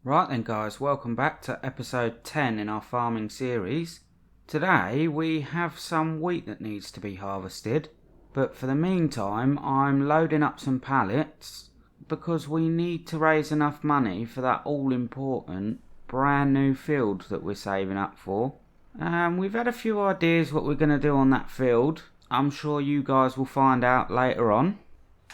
Right then guys, welcome back to episode 10 in our farming series. Today we have some wheat that needs to be harvested, but for the meantime I'm loading up some pallets because we need to raise enough money for that all important brand new field that we're saving up for. We've had a few ideas what we're going to do on that field. I'm sure you guys will find out later on.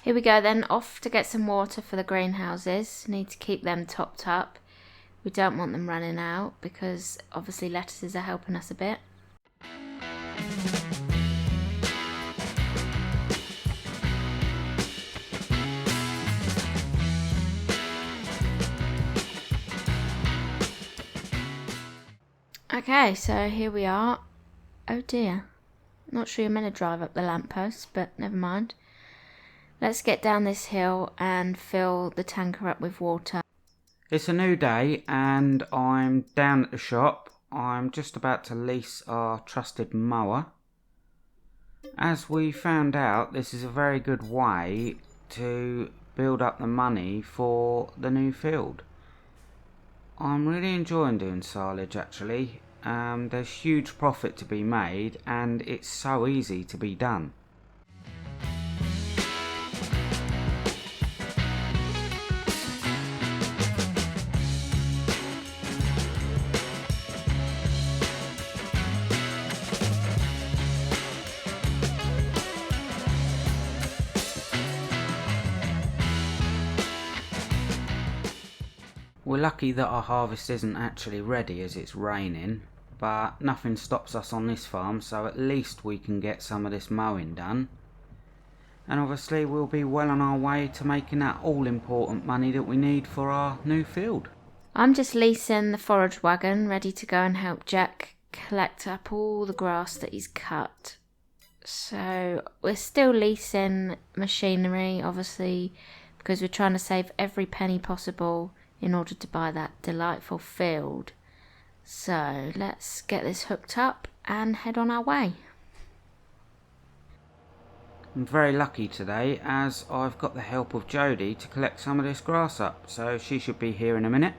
Here we go then, off to get some water for the greenhouses. Need to keep them topped up. We don't want them running out because obviously lettuces are helping us a bit. Okay, so here we are. Oh dear. Not sure you're meant to drive up the lamppost, but never mind. Let's get down this hill and fill the tanker up with water. It's a new day and I'm down at the shop. I'm just about to lease our trusted mower. As we found out, this is a very good way to build up the money for the new field. I'm really enjoying doing silage actually. There's huge profit to be made and it's so easy to be done. We're lucky that our harvest isn't actually ready as it's raining, but nothing stops us on this farm, so at least we can get some of this mowing done. And obviously we'll be well on our way to making that all important money that we need for our new field. I'm just leasing the forage wagon, ready to go and help Jack collect up all the grass that he's cut. So we're still leasing machinery, obviously, because we're trying to save every penny possible in order to buy that delightful field. So let's get this hooked up and head on our way. I'm very lucky today as I've got the help of Jodie to collect some of this grass up, so she should be here in a minute.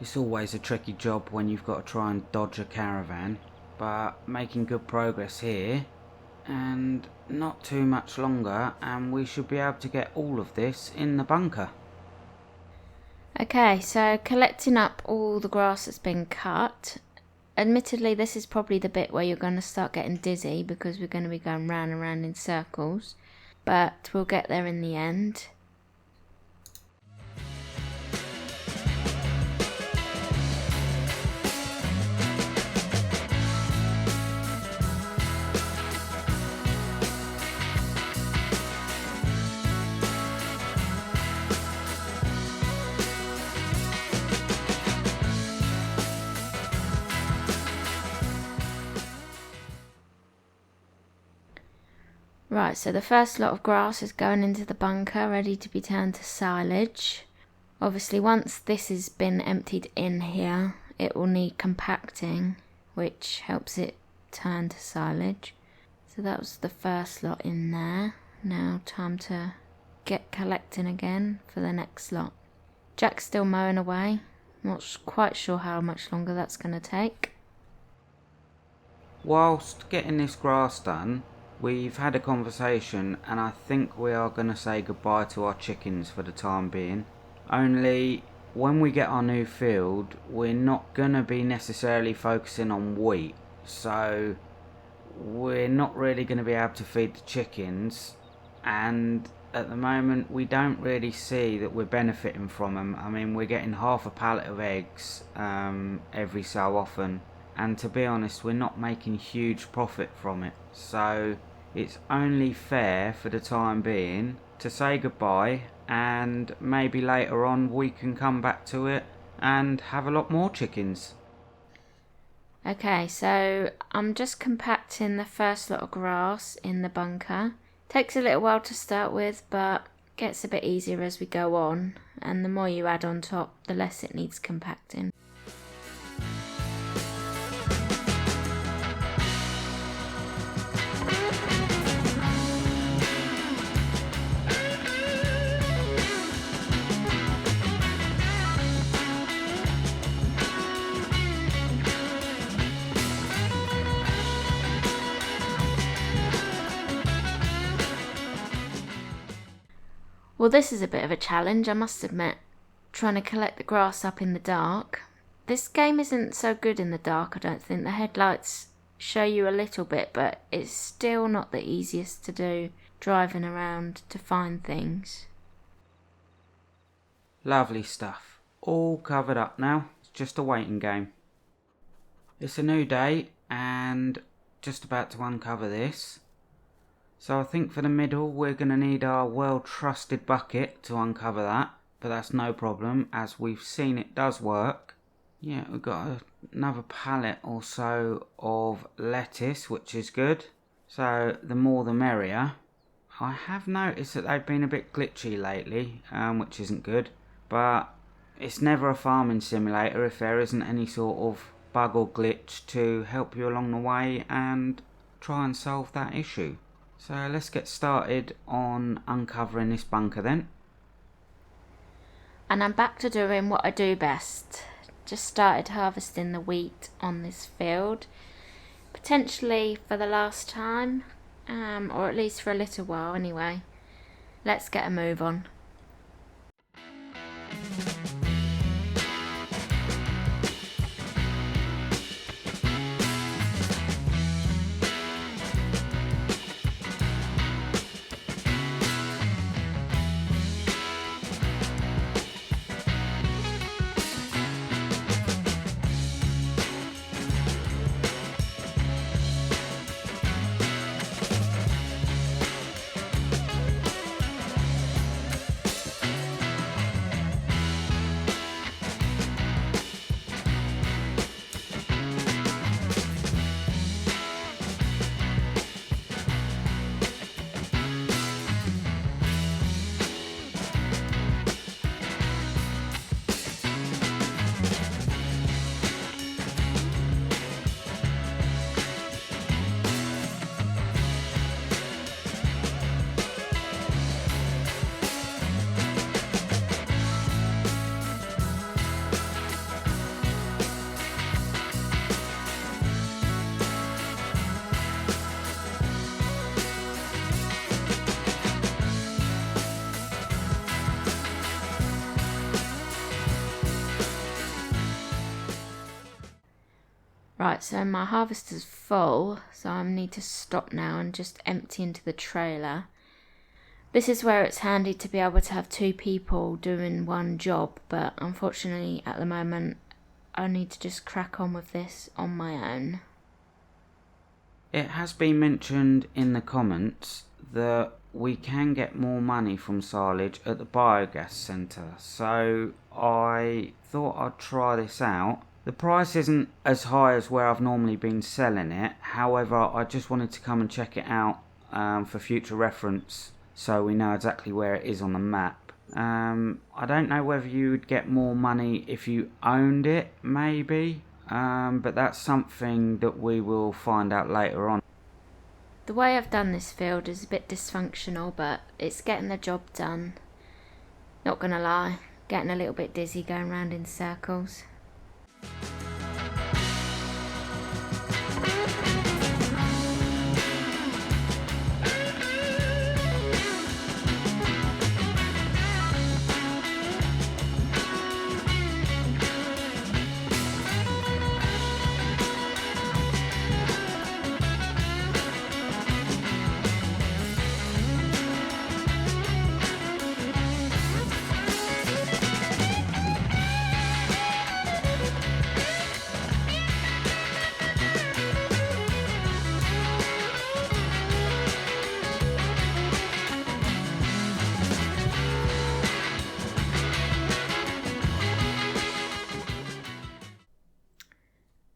It's always a tricky job when you've got to try and dodge a caravan, but making good progress here, and not too much longer and we should be able to get all of this in the bunker. Okay, so collecting up all the grass that's been cut. Admittedly, this is probably the bit where you're going to start getting dizzy because we're going to be going round and round in circles, but we'll get there in the end. Right, so the first lot of grass is going into the bunker, ready to be turned to silage. Obviously, once this has been emptied in here, it will need compacting, which helps it turn to silage. So that was the first lot in there. Now time to get collecting again for the next lot. Jack's still mowing away. Not quite sure how much longer that's going to take. Whilst getting this grass done, we've had a conversation and I think we are going to say goodbye to our chickens for the time being. Only when we get our new field, we're not going to be necessarily focusing on wheat. So we're not really going to be able to feed the chickens, and at the moment we don't really see that we're benefiting from them. I mean, we're getting half a pallet of eggs every so often, and to be honest we're not making huge profit from it. So it's only fair for the time being to say goodbye, and maybe later on we can come back to it and have a lot more chickens. Okay, so I'm just compacting the first lot of grass in the bunker. Takes a little while to start with, but gets a bit easier as we go on, and the more you add on top, the less it needs compacting. Well, this is a bit of a challenge, I must admit, trying to collect the grass up in the dark. This game isn't so good in the dark, I don't think. The headlights show you a little bit, but it's still not the easiest to do, driving around to find things. Lovely stuff. All covered up now. It's just a waiting game. It's a new day and just about to uncover this. So I think for the middle we're going to need our well-trusted bucket to uncover that. But that's no problem, as we've seen it does work. Yeah, we've got another pallet or so of lettuce, which is good. So the more the merrier. I have noticed that they've been a bit glitchy lately, which isn't good. But it's never a farming simulator if there isn't any sort of bug or glitch to help you along the way and try and solve that issue. So let's get started on uncovering this bunker then. And I'm back to doing what I do best. Just started harvesting the wheat on this field. Potentially for the last time, or at least for a little while anyway. Let's get a move on. Right, so my harvester's full, so I need to stop now and just empty into the trailer. This is where it's handy to be able to have two people doing one job, but unfortunately at the moment I need to just crack on with this on my own. It has been mentioned in the comments that we can get more money from silage at the biogas centre, so I thought I'd try this out. The price isn't as high as where I've normally been selling it, however I just wanted to come and check it out for future reference so we know exactly where it is on the map. I don't know whether you would get more money if you owned it, maybe, but that's something that we will find out later on. The way I've done this field is a bit dysfunctional, but it's getting the job done. Not gonna lie, getting a little bit dizzy going round in circles.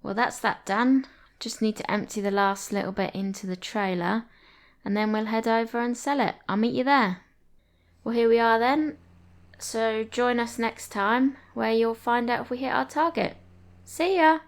Well, that's that done. Just need to empty the last little bit into the trailer, and then we'll head over and sell it. I'll meet you there. Well, here we are then. So join us next time where you'll find out if we hit our target. See ya!